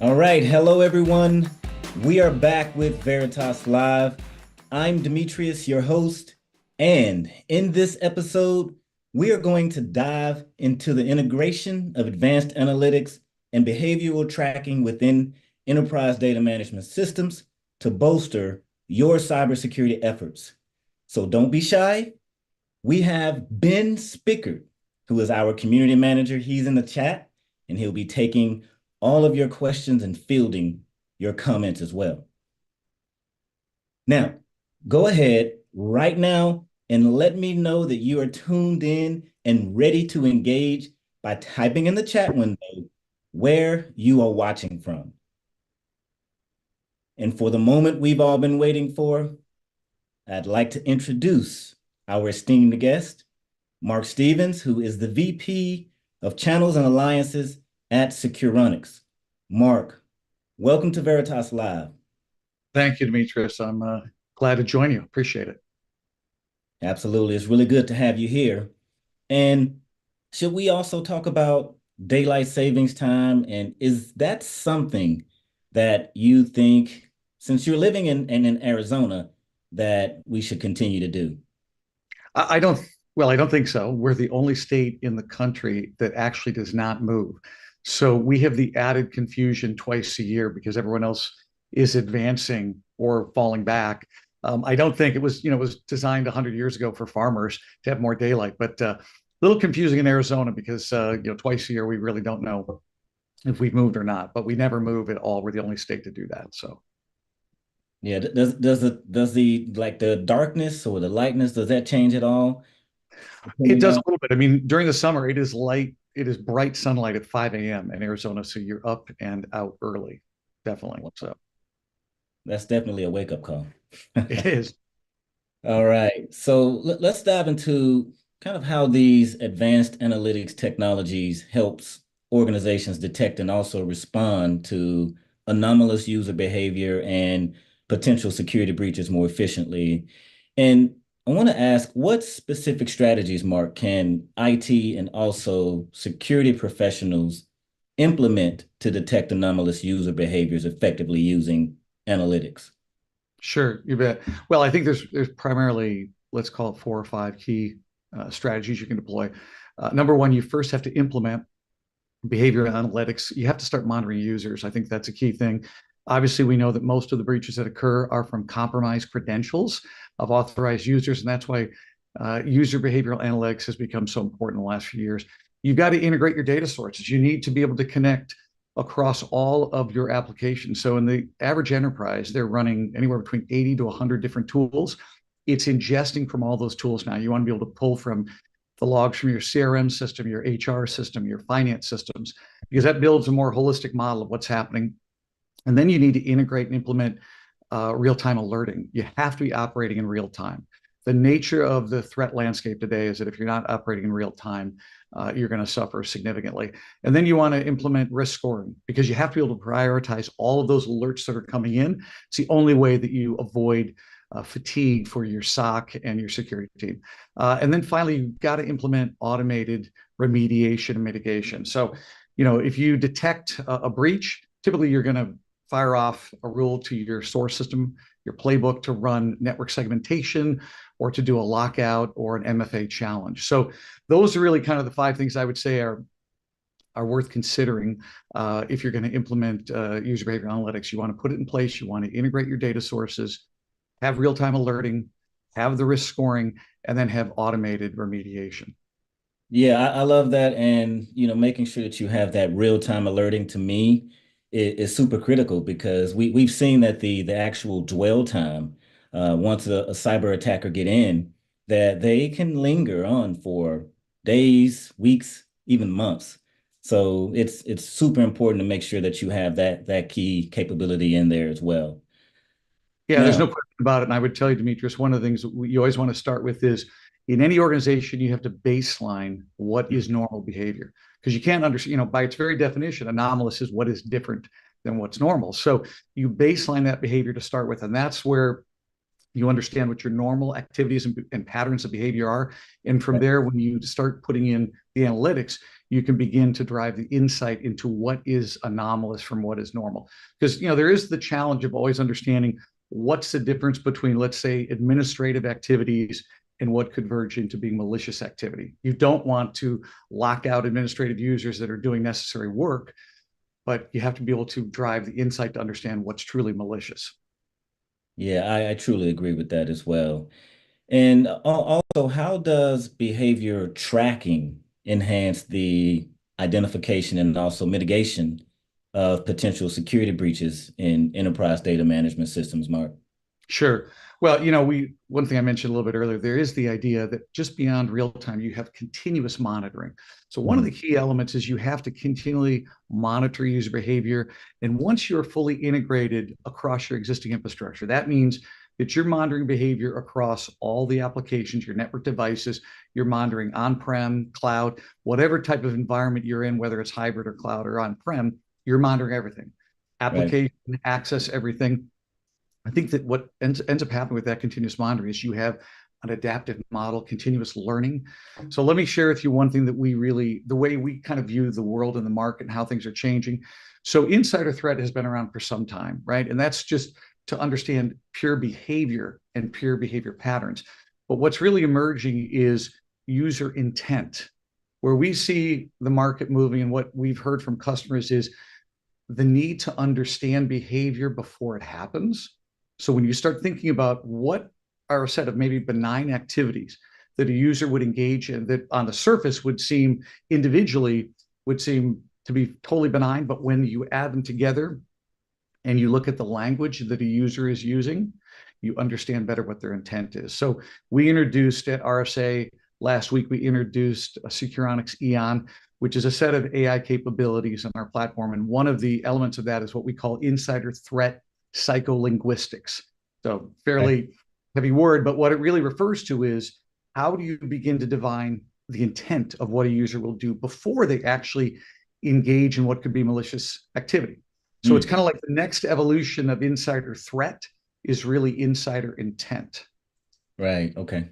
All right. Hello, everyone. We are back with Veritas Live. I'm Demetrius, your host. And in this episode, we are going to dive into the integration of advanced analytics and behavioral tracking within enterprise data management systems to bolster your cybersecurity efforts. So don't be shy. We have Ben Spickard, who is our community manager. He's in the chat, and he'll be taking all of your questions and fielding your comments as well. Now, go ahead right now and let me know that you are tuned in and ready to engage by typing in the chat window where you are watching from. And for the moment we've all been waiting for, I'd like to introduce our esteemed guest, Mark Stevens, who is the VP of Channels and Alliances at Securonics. Mark, welcome to Veritas Live. Thank you, Demetrius. I'm glad to join you. Appreciate it. Absolutely. It's really good to have you here. And should we also talk about daylight savings time? And is that something that you think, since you're living in Arizona, that we should continue to do? I don't, well, I don't think so. We're the only state in the country that actually does not move. So we have the added confusion twice a year because everyone else is advancing or falling back. I don't think it was designed 100 years ago for farmers to have more daylight, but a little confusing in Arizona because, twice a year we really don't know if we've moved or not, but we never move at all. We're the only state to do that. So. Yeah, does the like the darkness or the lightness, does that change at all? It Depending does on a little bit. I mean, during the summer, it is light, it is bright sunlight at 5 a.m. in Arizona. So you're up and out early, definitely. So That's definitely a wake-up call. it is. All right. So let's dive into kind of how these advanced analytics technologies helps organizations detect and also respond to anomalous user behavior and potential security breaches more efficiently. And I want to ask, what specific strategies, Mark, can IT and also security professionals implement to detect anomalous user behaviors effectively using analytics? Sure, you bet. Well, I think there's primarily, let's call it, four or five key strategies you can deploy. Number one, you first have to implement behavior analytics. You have to start monitoring users. I think that's a key thing. Obviously, we know that most of the breaches that occur are from compromised credentials of authorized users, and that's why user behavioral analytics has become so important in the last few years. You've got to integrate your data sources. You need to be able to connect across all of your applications. So in the average enterprise, they're running anywhere between 80 to 100 different tools. It's ingesting from all those tools now. You want to be able to pull from the logs from your CRM system, your HR system, your finance systems, because that builds a more holistic model of what's happening. And then you need to integrate and implement real-time alerting. You have to be operating in real time. The nature of the threat landscape today is that if you're not operating in real time, you're going to suffer significantly. And then you want to implement risk scoring because you have to be able to prioritize all of those alerts that are coming in. It's the only way that you avoid fatigue for your SOC and your security team. And then finally, you've got to implement automated remediation and mitigation. So, if you detect a breach, typically you're going to fire off a rule to your source system, your playbook to run network segmentation or to do a lockout or an MFA challenge. So those are really kind of the five things I would say are worth considering if you're going to implement user behavior analytics. You want to put it in place. You want to integrate your data sources, have real-time alerting, have the risk scoring, and then have automated remediation. Yeah, I love that. And, making sure that you have that real-time alerting to me is super critical because we've seen that the actual dwell time, once a cyber attacker get in, that they can linger on for days, weeks, even months. So it's super important to make sure that you have that key capability in there as well. Yeah, there's no Now, question about it. And I would tell you, Demetrius, one of the things that you always want to start with is in any organization, you have to baseline what is normal behavior because you can't understand, by its very definition, anomalous is what is different than what's normal. So you baseline that behavior to start with. And that's where You understand what your normal activities and patterns of behavior are. And from Right. there, when you start putting in the analytics, you can begin to drive the insight into what is anomalous from what is normal. Because, there is the challenge of always understanding what's the difference between, let's say, administrative activities and what could verge into being malicious activity. You don't want to lock out administrative users that are doing necessary work, but you have to be able to drive the insight to understand what's truly malicious. Yeah, I truly agree with that as well. And also, how does behavior tracking enhance the identification and also mitigation of potential security breaches in enterprise data management systems, Mark? Sure. Well, we one thing I mentioned a little bit earlier, there is the idea that just beyond real time, you have continuous monitoring. So one of Mhm. the key elements is you have to continually monitor user behavior. And once you're fully integrated across your existing infrastructure, that means that you're monitoring behavior across all the applications, your network devices, you're monitoring on-prem, cloud, whatever type of environment you're in, whether it's hybrid or cloud or on-prem, you're monitoring everything. Right. Application, access, everything. I think that what ends up happening with that continuous monitoring is you have an adaptive model, continuous learning. So let me share with you one thing that the way we kind of view the world and the market and how things are changing. So insider threat has been around for some time, right? And that's just to understand pure behavior and pure behavior patterns. But what's really emerging is user intent, where we see the market moving, and what we've heard from customers is the need to understand behavior before it happens. So when you start thinking about what are a set of maybe benign activities that a user would engage in that on the surface would seem to be totally benign, but when you add them together and you look at the language that a user is using, you understand better what their intent is. So we introduced at RSA last week, we introduced a Securonics Eon, which is a set of AI capabilities on our platform. And one of the elements of that is what we call insider threat psycholinguistics. So Right. fairly heavy word, but what it really refers to is how do you begin to divine the intent of what a user will do before they actually engage in what could be malicious activity. So it's Mm. kind of like the next evolution of insider threat is really insider intent. Right. Okay.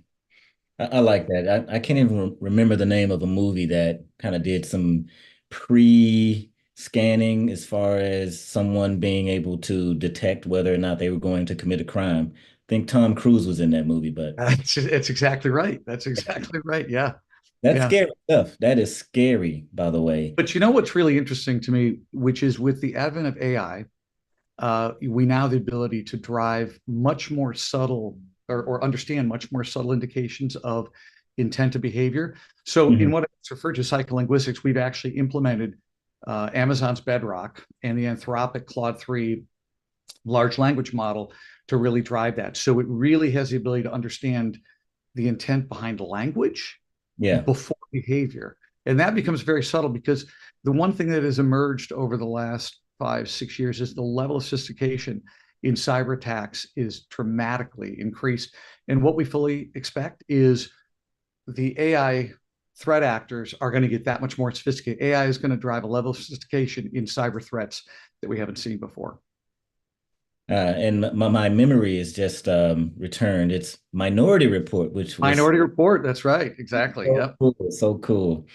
I like that. I can't even remember the name of a movie that kind of did some pre-scanning as far as someone being able to detect whether or not they were going to commit a crime. I think Tom Cruise was in that movie, but That's exactly right. That's exactly right. Yeah. that's Yeah. scary stuff. That is scary, by the way. But what's really interesting to me, which is with the advent of AI, we now have the ability to drive much more subtle or understand much more subtle indications of intent to behavior. So in Mhm. what it's referred to psycholinguistics, we've actually implemented Amazon's Bedrock and the Anthropic Claude 3 large language model to really drive that. So it really has the ability to understand the intent behind language Yeah. before behavior. And that becomes very subtle because the one thing that has emerged over the last 5, 6 years is the level of sophistication in cyber attacks is dramatically increased. And what we fully expect is the AI threat actors are going to get that much more sophisticated. AI is going to drive a level of sophistication in cyber threats that we haven't seen before. And my memory is just returned. It's Minority Report, which was Minority Report. That's right. Exactly. so Yep. cool, so cool.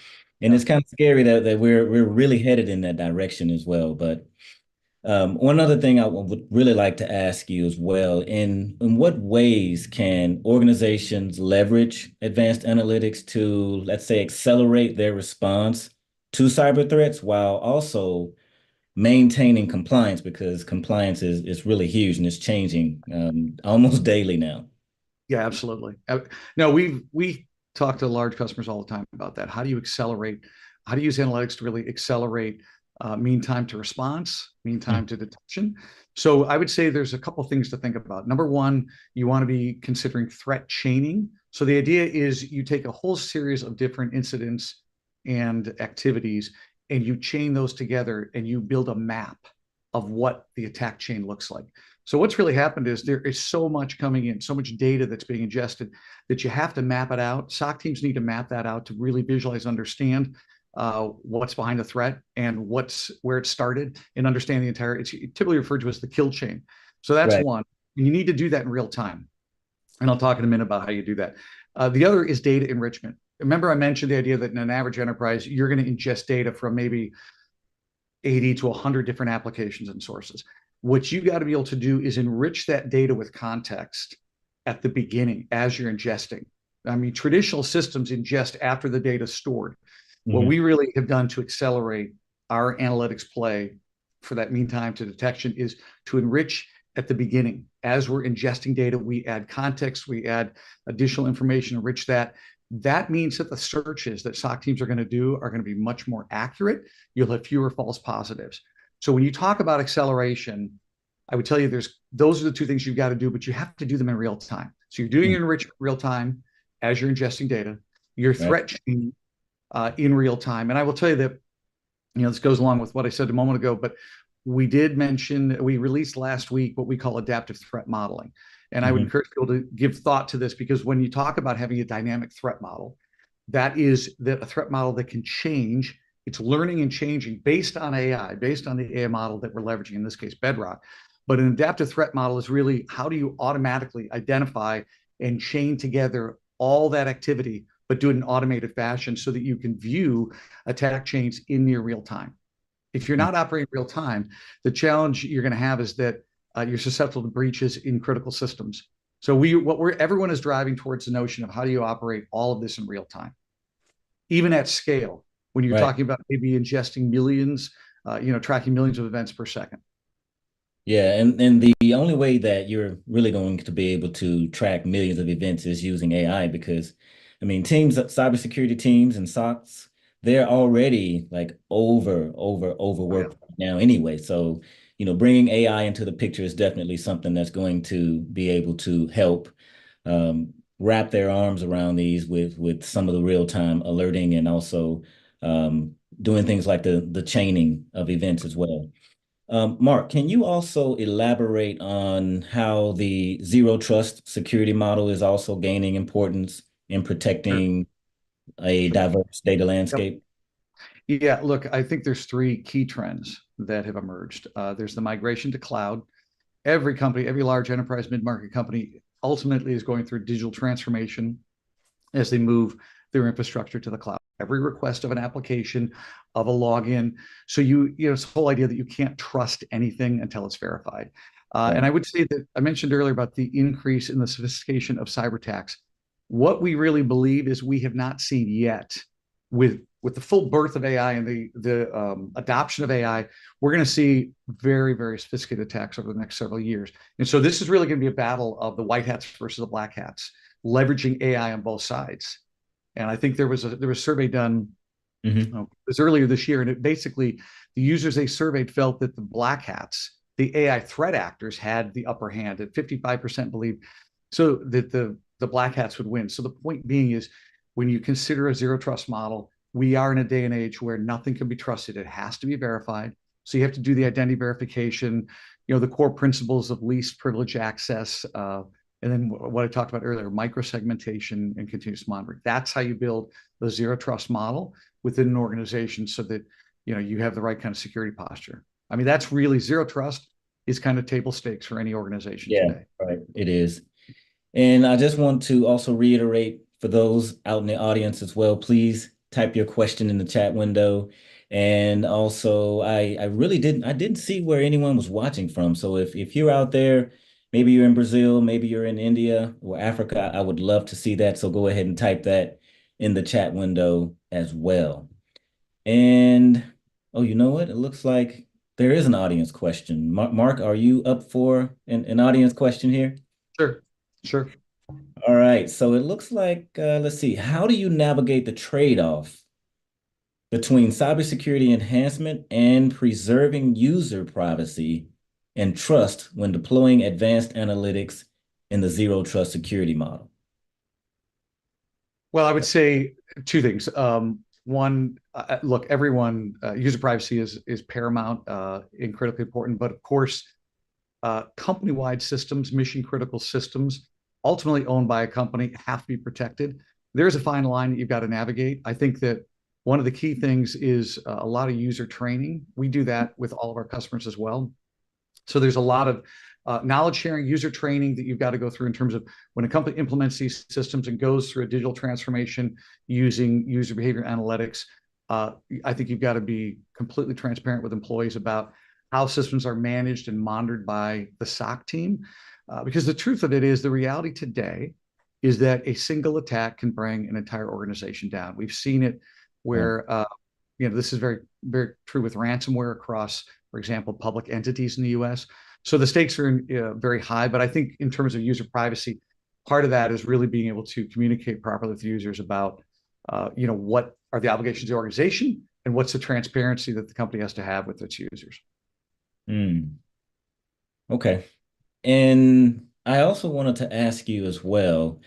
And it's Yep. kind of scary that we're really headed in that direction as well. But one other thing I would really like to ask you as well, in what ways can organizations leverage advanced analytics to, let's say, accelerate their response to cyber threats while also maintaining compliance because compliance is really huge and it's changing almost daily now. Yeah, absolutely. No, we talk to large customers all the time about that. How do you accelerate? How do you use analytics to really accelerate mean time to response, mean Mm. time to detection? So I would say there's a couple things to think about. Number one, you want to be considering threat chaining. So the idea is you take a whole series of different incidents and activities and you chain those together and you build a map of what the attack chain looks like. So what's really happened is there is so much coming in, so much data that's being ingested that you have to map it out. SOC teams need to map that out to really visualize, understand what's behind the threat and where it started, and understand the entire. It's typically referred to as the kill chain. So that's Right. one. And you need to do that in real time. And I'll talk in a minute about how you do that. The other is data enrichment. Remember, I mentioned the idea that in an average enterprise, you're going to ingest data from maybe 80 to 100 different applications and sources. What you got to be able to do is enrich that data with context at the beginning as you're ingesting. I mean, traditional systems ingest after the data is stored. What Hmm. we really have done to accelerate our analytics play for that mean time to detection is to enrich at the beginning. As we're ingesting data, we add context, we add additional information, enrich that. That means that the searches that SOC teams are going to do are going to be much more accurate. You'll have fewer false positives. So when you talk about acceleration, I would tell you those are the two things you've got to do, but you have to do them in real time. So you're doing enrichment real time as you're ingesting data. Your Right. threat chain in real time. And I will tell you that, this goes along with what I said a moment ago, but we did mention, we released last week what we call adaptive threat modeling. And I would Hmm. encourage people to give thought to this, because when you talk about having a dynamic threat model, that is a threat model that can change. It's learning and changing based on AI, based on the AI model that we're leveraging, in this case, Bedrock. But an adaptive threat model is really, how do you automatically identify and chain together all that activity, but do it in automated fashion so that you can view attack chains in near real time. If you're not operating real time, the challenge you're going to have is that you're susceptible to breaches in critical systems. So everyone is driving towards the notion of how do you operate all of this in real time, even at scale. When you're Right. talking about maybe ingesting millions, tracking millions of events per second. Yeah, and the only way that you're really going to be able to track millions of events is using AI because, I mean, cybersecurity teams and SOCs, they're already like Oh, yeah. overworked right now anyway. So, bringing AI into the picture is definitely something that's going to be able to help wrap their arms around these with some of the real-time alerting and also doing things like the chaining of events as well. Mark, can you also elaborate on how the zero trust security model is also gaining importance in Sure. protecting a Sure. diverse data Yep. landscape? Yeah, look, I think there's three key trends that have emerged. There's the migration to cloud. Every company, every large enterprise mid-market company ultimately is going through digital transformation as they move their infrastructure to the cloud. Every request of an application, of a login. So this whole idea that you can't trust anything until it's verified. And Right. I would say that I mentioned earlier about the increase in the sophistication of cyber attacks. What we really believe is we have not seen yet with the full birth of AI and the adoption of AI, we're going to see very, very sophisticated attacks over the next several years. And so this is really going to be a battle of the white hats versus the black hats, leveraging AI on both sides. And I think there was a survey done, Hmm. it was earlier this year, and it basically, the users they surveyed felt that the black hats, the AI threat actors, had the upper hand. At 55% believed so that the black hats would win. So the point being is, when you consider a zero trust model, we are in a day and age where nothing can be trusted. It has to be verified. So you have to do the identity verification, the core principles of least privilege access, and then what I talked about earlier, microsegmentation and continuous monitoring. That's how you build the zero trust model within an organization so that you have the right kind of security posture. I mean, that's really zero trust is kind of table stakes for any organization Yeah, today. right. It is. And I just want to also reiterate for those out in the audience as well, please type your question in the chat window. And also, I didn't see where anyone was watching from. So if you're out there, maybe you're in Brazil, maybe you're in India or Africa, I would love to see that. So go ahead and type that in the chat window as well. And oh, you know what? It looks like there is an audience question. Mark, are you up for an audience question here? Sure, sure. All right, so it looks like, let's see, how do you navigate the trade-off between cybersecurity enhancement and preserving user privacy and trust when deploying advanced analytics in the zero trust security model? Well, I would say two things. One, look, everyone, user privacy is paramount and critically important. But of course, company-wide systems, mission-critical systems, ultimately owned by a company, have to be protected. There's a fine line that you've got to navigate. I think that one of the key things is a lot of user training. We do that with all of our customers as well. So there's a lot of knowledge sharing, user training that you've got to go through in terms of when a company implements these systems and goes through a digital transformation using user behavior analytics. I think you've got to be completely transparent with employees about how systems are managed and monitored by the SOC team. Because the truth of it is, the reality today is that a single attack can bring an entire organization down. We've seen it where, this is very, very true with ransomware across, for example, public entities in the US. So the stakes are very high, but I think in terms of user privacy, part of that is really being able to communicate properly with users about, what are the obligations of the organization and what's the transparency that the company has to have with its users. Okay. And I also wanted to ask you as well,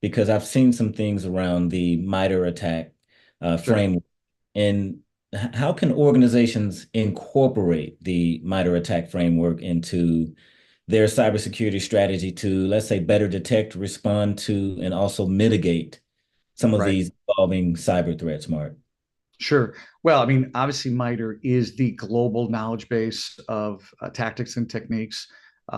because I've seen some things around the MITRE attack Sure. framework. And how can organizations incorporate the MITRE attack framework into their cybersecurity strategy to, let's say, better detect, respond to, and also mitigate some of Right. these evolving cyber threats, Mark? Sure. Well, I mean, obviously, MITRE is the global knowledge base of tactics and techniques.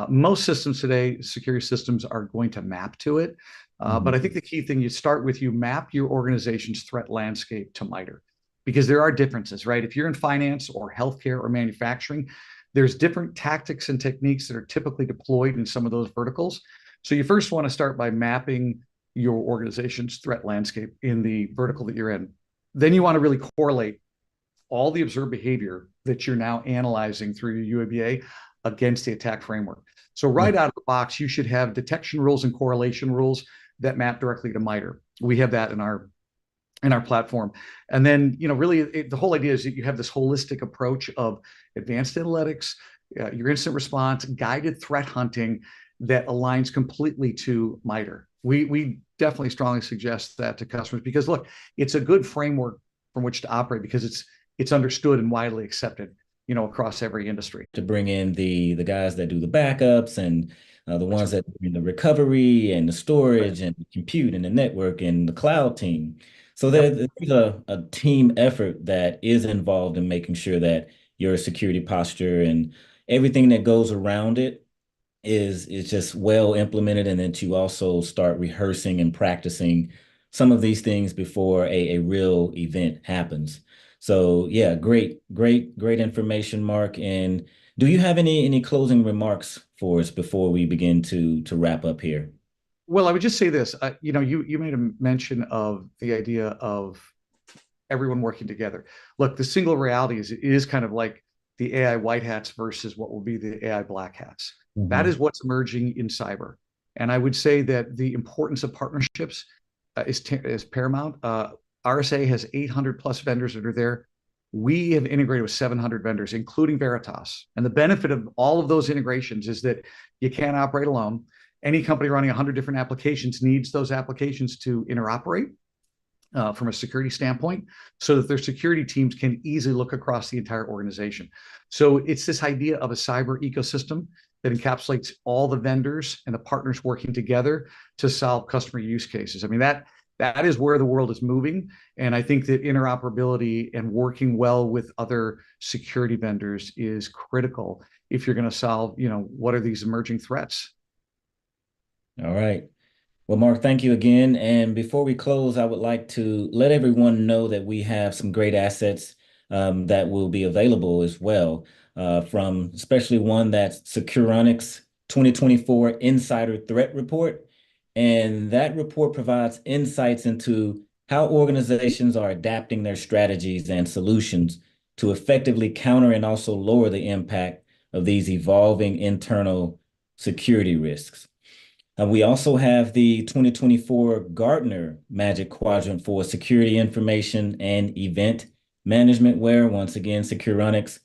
Most systems today, security systems, are going to map to it. But I think the key thing you start with, you map your organization's threat landscape to MITRE because there are differences, right? If you're in finance or healthcare or manufacturing, there's different tactics and techniques that are typically deployed in some of those verticals. So you first want to start by mapping your organization's threat landscape in the vertical that you're in. Then you want to really correlate all the observed behavior that you're now analyzing through your UABA against the attack framework. So right out of the box, you should have detection rules and correlation rules that map directly to MITRE. We have that in our platform. And then, really the whole idea is that you have this holistic approach of advanced analytics, your incident response, guided threat hunting that aligns completely to MITRE. We definitely strongly suggest that to customers because look, it's a good framework from which to operate because it's understood and widely accepted, across every industry. To bring in the guys that do the backups and the ones Right. that do the recovery and the storage Right. and the compute and the network and the cloud team. So Yep. there's a team effort that is involved in making sure that your security posture and everything that goes around it is just well implemented, and that you also start rehearsing and practicing some of these things before a real event happens. So yeah, great information, Mark. And do you have any closing remarks for us before we begin to wrap up here? Well, I would just say this. You made a mention of the idea of everyone working together. Look, the single reality is it is kind of like the AI white hats versus what will be the AI black hats. That Mhm. is what's emerging in cyber. And I would say that the importance of partnerships is paramount. RSA has 800 plus vendors that are there. We have integrated with 700 vendors, including Veritas. And the benefit of all of those integrations is that you can't operate alone. Any company running 100 different applications needs those applications to interoperate from a security standpoint so that their security teams can easily look across the entire organization. So it's this idea of a cyber ecosystem that encapsulates all the vendors and the partners working together to solve customer use cases. I mean, that is where the world is moving. And I think that interoperability and working well with other security vendors is critical if you're going to solve, what are these emerging threats. All right. Well, Mark, thank you again. And before we close, I would like to let everyone know that we have some great assets that will be available as well, from especially one that's Securonics 2024 Insider Threat Report. And that report provides insights into how organizations are adapting their strategies and solutions to effectively counter and also lower the impact of these evolving internal security risks. We also have the 2024 Gartner Magic Quadrant for Security Information and Event Management, where once again, Securonics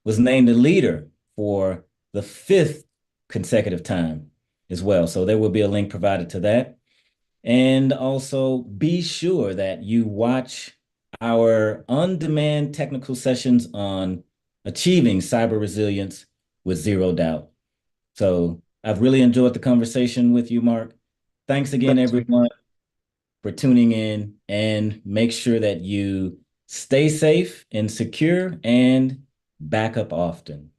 was named a leader for the fifth consecutive time as well. So there will be a link provided to that. And also be sure that you watch our on-demand technical sessions on achieving cyber resilience with zero doubt. So I've really enjoyed the conversation with you, Mark. Thanks again, Thanks, everyone, for tuning in, and make sure that you stay safe and secure and back up often.